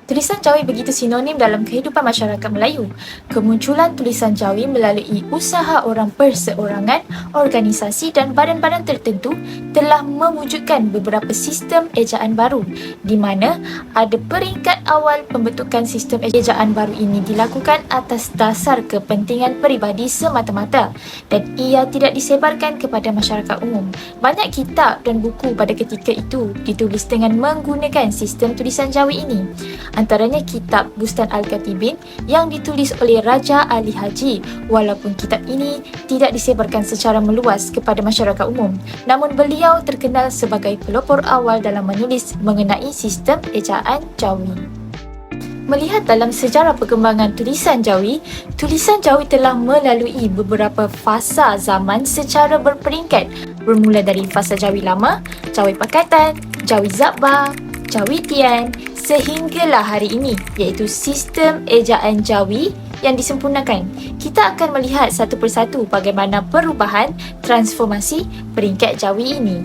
Tulisan Jawi begitu sinonim dalam kehidupan masyarakat Melayu. Kemunculan tulisan Jawi melalui usaha orang perseorangan, organisasi dan badan-badan tertentu telah mewujudkan beberapa sistem ejaan baru di mana ada peringkat awal pembentukan sistem ejaan baru ini dilakukan atas dasar kepentingan peribadi semata-mata dan ia tidak disebarkan kepada masyarakat umum. Banyak kitab dan buku pada ketika itu ditulis dengan menggunakan sistem tulisan Jawi ini. Antaranya kitab Bustan Al-Katibin yang ditulis oleh Raja Ali Haji. Walaupun kitab ini tidak disebarkan secara meluas kepada masyarakat umum, namun beliau terkenal sebagai pelopor awal dalam menulis mengenai sistem ejaan Jawi. Melihat dalam sejarah perkembangan tulisan Jawi telah melalui beberapa fasa zaman secara berperingkat, bermula dari fasa Jawi Lama, Jawi Pakatan, Jawi Zabba, Jawi Tian, sehinggalah hari ini, iaitu sistem ejaan Jawi yang disempurnakan. Kita akan melihat satu persatu bagaimana perubahan transformasi peringkat Jawi ini.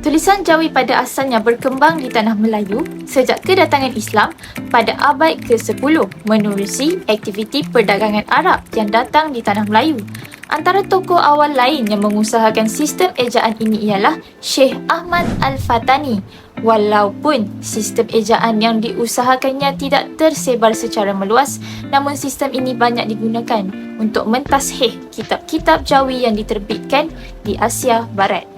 Tulisan Jawi pada asalnya berkembang di tanah Melayu sejak kedatangan Islam pada abad ke-10 menerusi aktiviti perdagangan Arab yang datang di tanah Melayu. Antara tokoh awal lain yang mengusahakan sistem ejaan ini ialah Syekh Ahmad Al-Fatani. Walaupun sistem ejaan yang diusahakannya tidak tersebar secara meluas, namun sistem ini banyak digunakan untuk mentashih kitab-kitab Jawi yang diterbitkan di Asia Barat.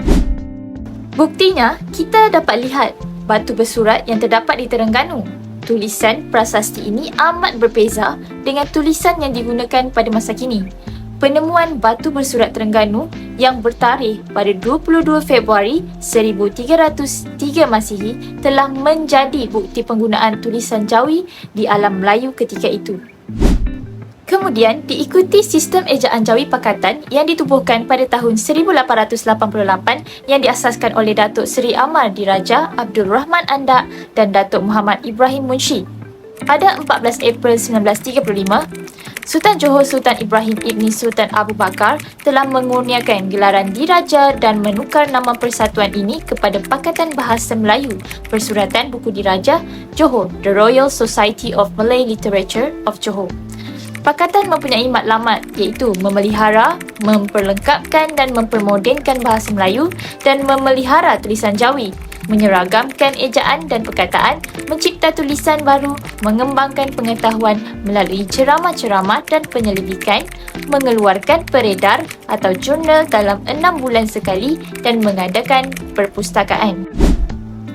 Buktinya, kita dapat lihat batu bersurat yang terdapat di Terengganu. Tulisan prasasti ini amat berbeza dengan tulisan yang digunakan pada masa kini. Penemuan batu bersurat Terengganu yang bertarikh pada 22 Februari 1303 Masihi telah menjadi bukti penggunaan tulisan Jawi di alam Melayu ketika itu. Kemudian diikuti sistem ejaan Jawi Pakatan yang ditubuhkan pada tahun 1888 yang diasaskan oleh Datuk Seri Amar Diraja Abdul Rahman Andak dan Datuk Muhammad Ibrahim Munshi. Pada 14 April 1935, Sultan Johor Sultan Ibrahim Ibni Sultan Abu Bakar telah mengurniakan gelaran Diraja dan menukar nama persatuan ini kepada Pakatan Bahasa Melayu Persuratan Buku Diraja Johor, The Royal Society of Malay Literature of Johor. Pakatan mempunyai matlamat iaitu memelihara, memperlengkapkan dan mempermodenkan bahasa Melayu dan memelihara tulisan Jawi, menyeragamkan ejaan dan perkataan, mencipta tulisan baru, mengembangkan pengetahuan melalui ceramah-ceramah dan penyelidikan, mengeluarkan peredar atau jurnal dalam 6 bulan sekali dan mengadakan perpustakaan.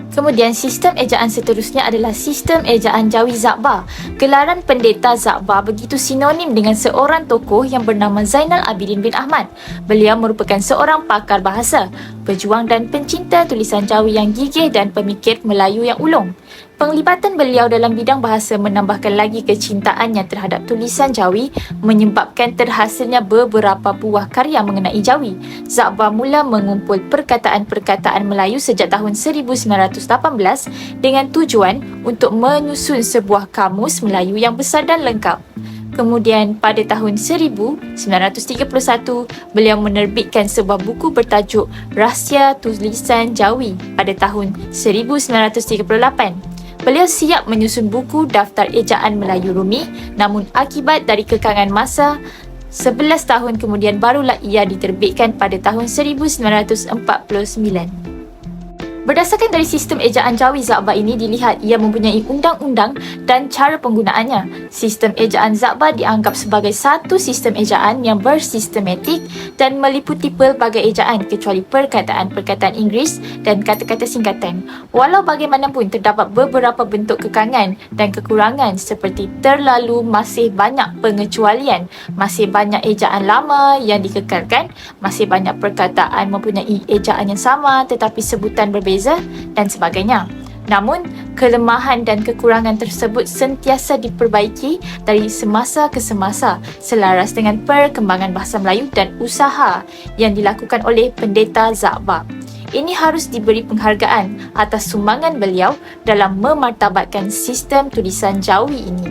Kemudian sistem ejaan seterusnya adalah sistem ejaan Jawi Zabba. Gelaran Pendeta Zabba begitu sinonim dengan seorang tokoh yang bernama Zainal Abidin bin Ahmad. Beliau merupakan seorang pakar bahasa, pejuang dan pencinta tulisan Jawi yang gigih dan pemikir Melayu yang ulung. Penglibatan beliau dalam bidang bahasa menambahkan lagi kecintaannya terhadap tulisan Jawi menyebabkan terhasilnya beberapa buah karya mengenai Jawi. Zabba mula mengumpul perkataan-perkataan Melayu sejak tahun 1918 dengan tujuan untuk menyusun sebuah kamus Melayu yang besar dan lengkap. Kemudian pada tahun 1931, beliau menerbitkan sebuah buku bertajuk Rahsia Tulisan Jawi pada tahun 1938. Beliau siap menyusun buku Daftar Ejaan Melayu Rumi, namun akibat dari kekangan masa, 11 tahun kemudian barulah ia diterbitkan pada tahun 1949. Berdasarkan dari sistem ejaan Jawi Zabba ini dilihat ia mempunyai undang-undang dan cara penggunaannya. Sistem ejaan Zabba dianggap sebagai satu sistem ejaan yang bersistematik dan meliputi pelbagai ejaan kecuali perkataan-perkataan Inggeris dan kata-kata singkatan. Walau bagaimanapun terdapat beberapa bentuk kekangan dan kekurangan seperti terlalu masih banyak pengecualian, masih banyak ejaan lama yang dikekalkan, masih banyak perkataan mempunyai ejaan yang sama tetapi sebutan berbeza dan sebagainya. Namun, kelemahan dan kekurangan tersebut sentiasa diperbaiki dari semasa ke semasa selaras dengan perkembangan bahasa Melayu dan usaha yang dilakukan oleh Pendeta Zabba. Ini harus diberi penghargaan atas sumbangan beliau dalam memartabatkan sistem tulisan Jawi ini.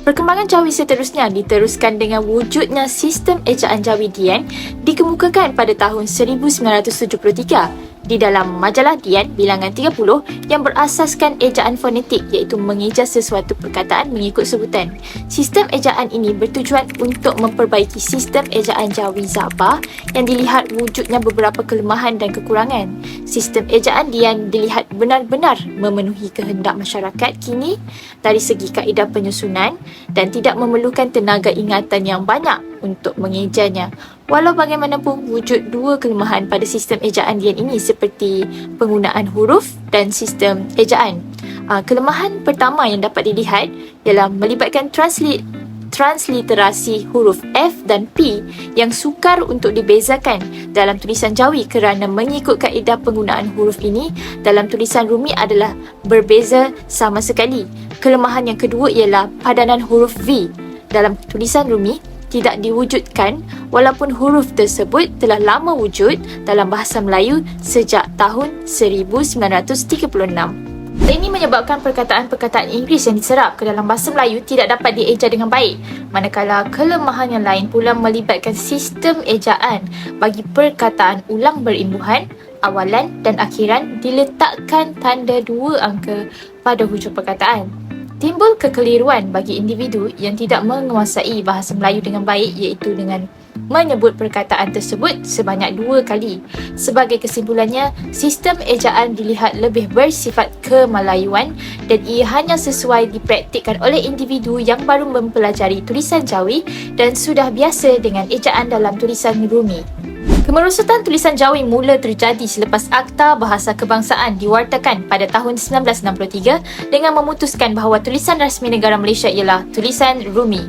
Perkembangan Jawi seterusnya diteruskan dengan wujudnya sistem ejaan Jawi Dian dikemukakan pada tahun 1973. di dalam majalah Dian bilangan 30 yang berasaskan ejaan fonetik iaitu mengeja sesuatu perkataan mengikut sebutan. Sistem ejaan ini bertujuan untuk memperbaiki sistem ejaan Jawi Zabah yang dilihat wujudnya beberapa kelemahan dan kekurangan. Sistem ejaan Dian dilihat benar-benar memenuhi kehendak masyarakat kini dari segi kaedah penyusunan dan tidak memerlukan tenaga ingatan yang banyak untuk mengejanya. Walau bagaimanapun wujud dua kelemahan pada sistem ejaan Dian ini seperti penggunaan huruf dan sistem ejaan. Kelemahan pertama yang dapat dilihat ialah melibatkan transliterasi huruf F dan P yang sukar untuk dibezakan dalam tulisan Jawi kerana mengikut kaedah penggunaan huruf ini dalam tulisan Rumi adalah berbeza sama sekali. Kelemahan yang kedua ialah padanan huruf V dalam tulisan Rumi tidak diwujudkan walaupun huruf tersebut telah lama wujud dalam bahasa Melayu sejak tahun 1936. Ini menyebabkan perkataan-perkataan Inggeris yang diserap ke dalam bahasa Melayu tidak dapat dieja dengan baik. Manakala kelemahan yang lain pula melibatkan sistem ejaan bagi perkataan ulang berimbuhan, awalan dan akhiran diletakkan tanda dua angka pada hujung perkataan. Timbul kekeliruan bagi individu yang tidak menguasai bahasa Melayu dengan baik iaitu dengan menyebut perkataan tersebut sebanyak 2 kali. Sebagai kesimpulannya, sistem ejaan dilihat lebih bersifat kemalayuan dan ia hanya sesuai dipraktikkan oleh individu yang baru mempelajari tulisan Jawi dan sudah biasa dengan ejaan dalam tulisan Rumi. Kemerosotan tulisan Jawi mula terjadi selepas Akta Bahasa Kebangsaan diwartakan pada tahun 1963 dengan memutuskan bahawa tulisan rasmi negara Malaysia ialah tulisan Rumi.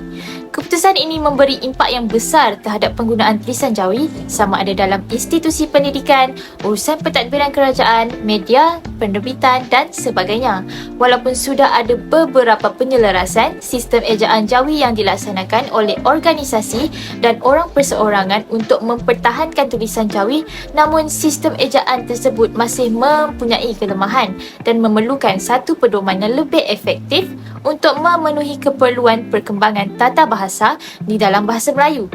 Keputusan ini memberi impak yang besar terhadap penggunaan tulisan Jawi sama ada dalam institusi pendidikan, urusan pentadbiran kerajaan, media, penerbitan dan sebagainya. Walaupun sudah ada beberapa penyelarasan sistem ejaan Jawi yang dilaksanakan oleh organisasi dan orang perseorangan untuk mempertahankan tulisan Jawi, namun sistem ejaan tersebut masih mempunyai kelemahan dan memerlukan satu pedoman yang lebih efektif untuk memenuhi keperluan perkembangan tata bahasa di dalam bahasa Melayu.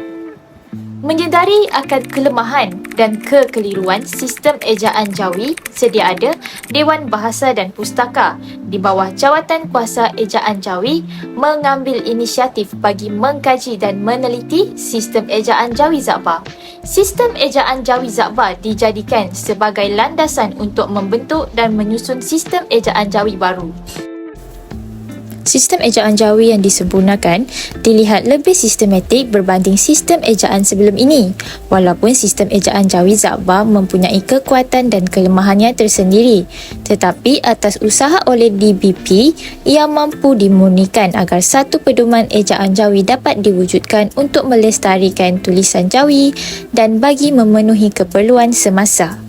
Menyedari akan kelemahan dan kekeliruan sistem ejaan Jawi, sedia ada Dewan Bahasa dan Pustaka di bawah Jawatan Kuasa Ejaan Jawi mengambil inisiatif bagi mengkaji dan meneliti sistem ejaan Jawi Zabah. Sistem ejaan Jawi Zabah dijadikan sebagai landasan untuk membentuk dan menyusun sistem ejaan Jawi baru. Sistem ejaan Jawi yang disempurnakan dilihat lebih sistematik berbanding sistem ejaan sebelum ini. Walaupun sistem ejaan Jawi Zabah mempunyai kekuatan dan kelemahannya tersendiri, tetapi atas usaha oleh DBP, ia mampu dimurnikan agar satu pedoman ejaan Jawi dapat diwujudkan untuk melestarikan tulisan Jawi dan bagi memenuhi keperluan semasa.